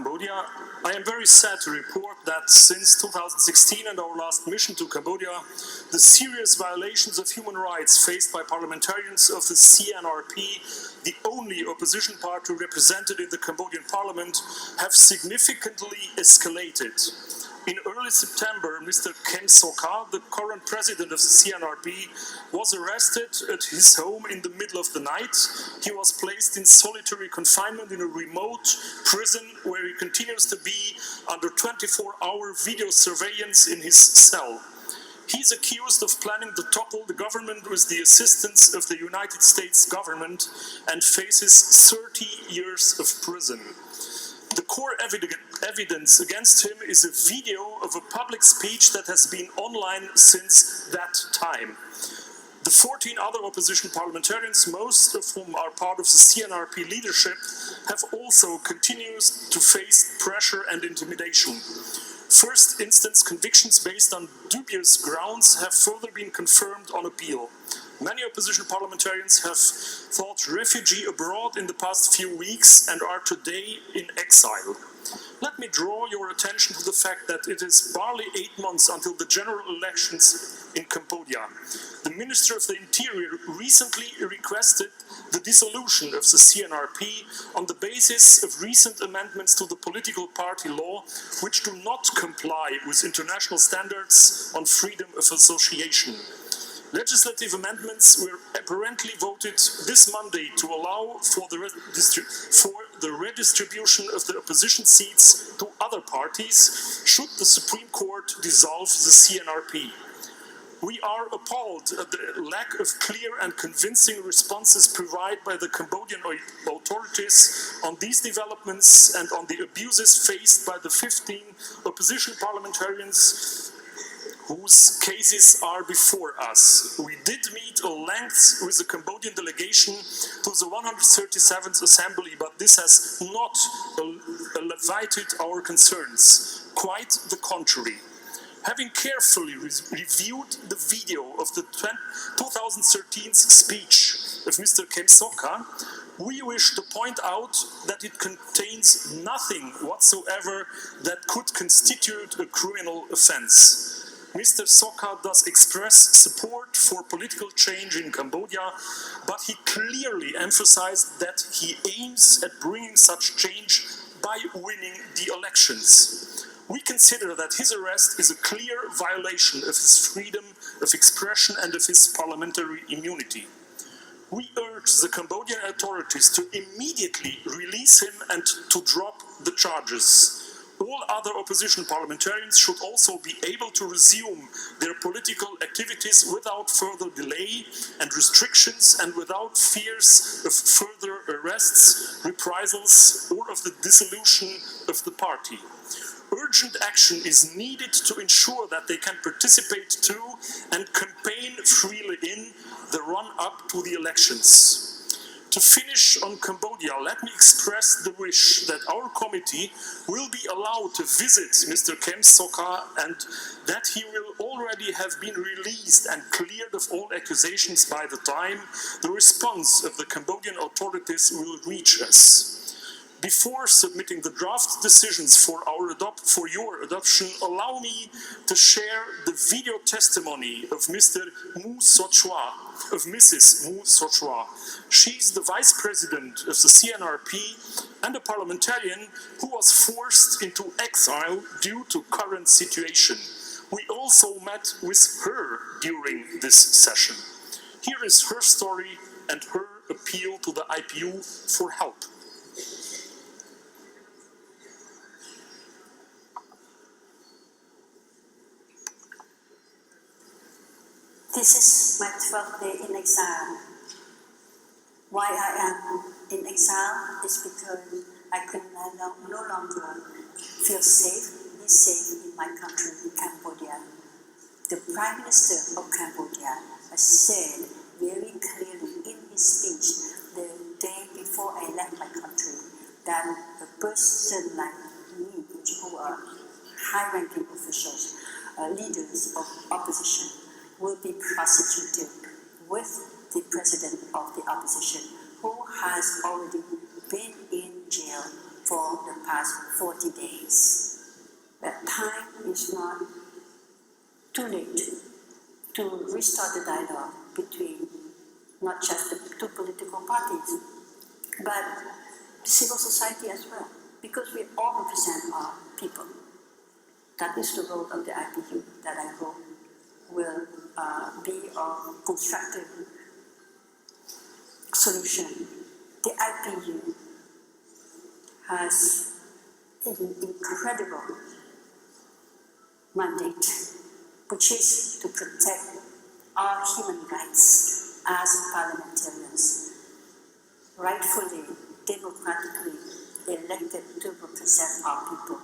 Cambodia. I am very sad to report that since 2016 and our last mission to Cambodia, the serious violations of human rights faced by parliamentarians of the CNRP, the only opposition party represented in the Cambodian parliament, have significantly escalated. In early September, Mr. Kem Sokha, the current president of the CNRP, was arrested at his home in the middle of the night. He was placed in solitary confinement in a remote prison where he continues to be under 24-hour video surveillance in his cell. He is accused of planning to topple the government with the assistance of the United States government and faces 30 years of prison. The core evidence against him is a video of a public speech that has been online since that time. The 14 other opposition parliamentarians, most of whom are part of the CNRP leadership, have also continued to face pressure and intimidation. First instance convictions based on dubious grounds have further been confirmed on appeal. Many opposition parliamentarians have sought refuge abroad in the past few weeks and are today in exile. Let me draw your attention to the fact that it is barely 8 months until the general elections in Cambodia. The Minister of the Interior recently requested the dissolution of the CNRP on the basis of recent amendments to the political party law, which do not comply with international standards on freedom of association. Legislative amendments were apparently voted this Monday to allow for the redistribution of the opposition seats to other parties should the Supreme Court dissolve the CNRP. We are appalled at the lack of clear and convincing responses provided by the Cambodian authorities on these developments and on the abuses faced by the 15 opposition parliamentarians whose cases are before us. We did meet at length with the Cambodian delegation to the 137th Assembly, but this has not alleviated our concerns. Quite the contrary. Having carefully reviewed the video of the 2013 speech of Mr. Kem Sokha, we wish to point out that it contains nothing whatsoever that could constitute a criminal offense. Mr. Sokha does express support for political change in Cambodia, but he clearly emphasized that he aims at bringing such change by winning the elections. We consider that his arrest is a clear violation of his freedom of expression and of his parliamentary immunity. We urge the Cambodian authorities to immediately release him and to drop the charges. All other opposition parliamentarians should also be able to resume their political activities without further delay and restrictions and without fears of further arrests, reprisals, or of the dissolution of the party. Urgent action is needed to ensure that they can participate to and campaign freely in the run-up to the elections. To finish on Cambodia, let me express the wish that our committee will be allowed to visit Mr. Kem Sokha and that he will already have been released and cleared of all accusations by the time the response of the Cambodian authorities will reach us. Before submitting the draft decisions for your adoption, allow me to share the video testimony of Mrs. Mu Sochua. She's the vice president of the CNRP and a parliamentarian who was forced into exile due to current situation. We also met with her during this session. Here is her story and her appeal to the IPU for help. This is my 12th day in exile. Why I am in exile is because I could no longer feel safe, be safe in my country, in Cambodia. The Prime Minister of Cambodia has said very clearly in his speech the day before I left my country that a person like me, who are high-ranking officials, leaders of opposition, will be prosecuted with the president of the opposition, who has already been in jail for the past 40 days. That time is not too late to restart the dialogue between not just the two political parties, but civil society as well, because we all represent our people. That is the role of the IPU that I hope will be a constructive solution. The IPU has an incredible mandate, which is to protect our human rights as parliamentarians, rightfully, democratically elected to represent our people.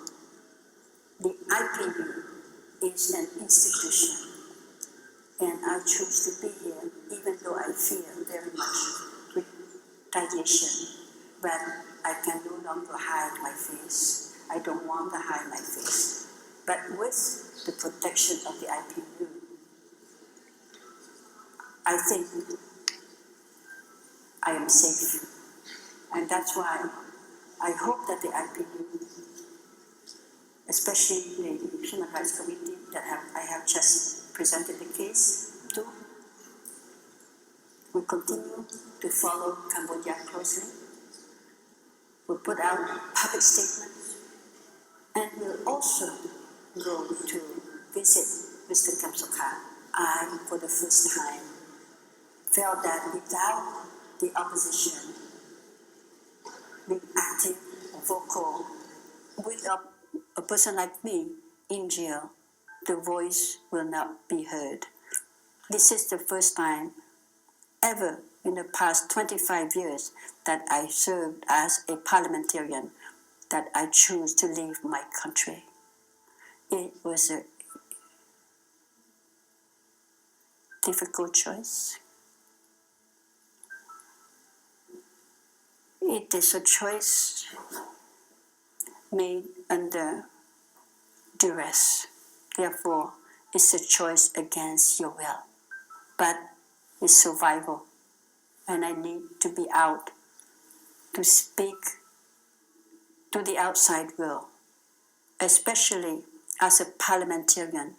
The IPU is an institution, and I choose to be here even though I fear very much retaliation, but I can no longer hide my face. I don't want to hide my face. But with the protection of the IPU, I think I am safe. And that's why I hope that the IPU, especially the Human Rights Committee that I have just presented the case to, will continue to follow Cambodia closely, will put out public statements, and will also go to visit Mr. Kem Sokha. I, for the first time, felt that without the opposition being active, vocal, with a person like me in jail, the voice will not be heard. This is the first time ever in the past 25 years that I served as a parliamentarian that I choose to leave my country. It was a difficult choice. It is a choice made under duress. Therefore, it's a choice against your will. But it's survival. And I need to be out to speak to the outside world, especially as a parliamentarian.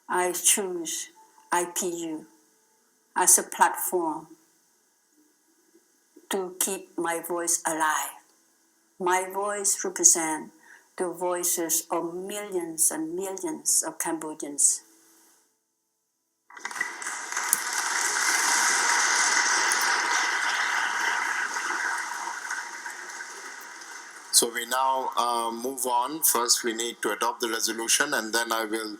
I choose IPU as a platform to keep my voice alive. My voice represents the voices of millions and millions of Cambodians. So we now move on. First, we need to adopt the resolution, and then I will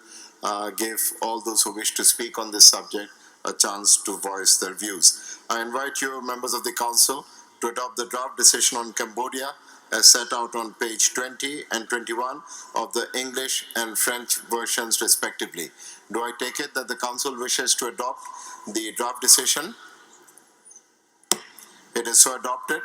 give all those who wish to speak on this subject a chance to voice their views. I invite you, members of the Council, to adopt the draft decision on Cambodia as set out on page 20 and 21 of the English and French versions respectively. Do I take it that the Council wishes to adopt the draft decision? It is so adopted.